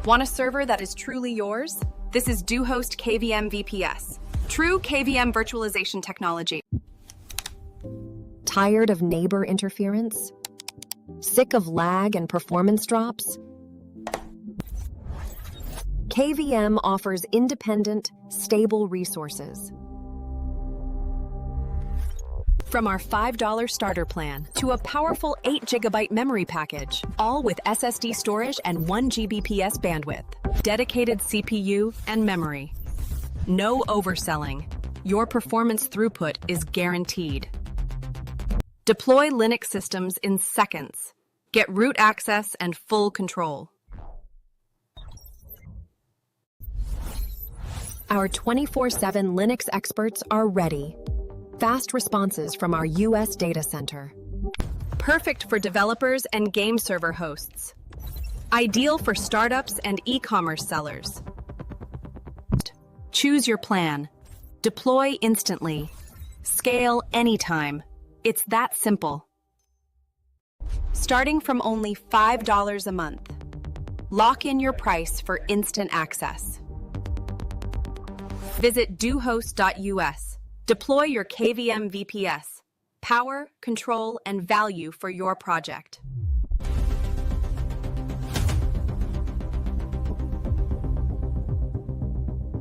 Want a server that is truly yours? This is DoHost KVM VPS, true KVM virtualization technology. Tired of neighbor interference? Sick of lag and performance drops? KVM offers independent, stable resources. From our $5 starter plan to a powerful 8GB memory package, all with SSD storage and 1 Gbps bandwidth, dedicated CPU and memory. No overselling. Your performance throughput is guaranteed. Deploy Linux systems in seconds. Get root access and full control. Our 24/7 Linux experts are ready. Fast responses from our US data center. Perfect for developers and game server hosts. Ideal for startups and e-commerce sellers. Choose your plan. Deploy instantly. Scale anytime. It's that simple. Starting from only $5 a month. Lock in your price for instant access. Visit dohost.us. Deploy your KVM VPS. Power, control, and value for your project.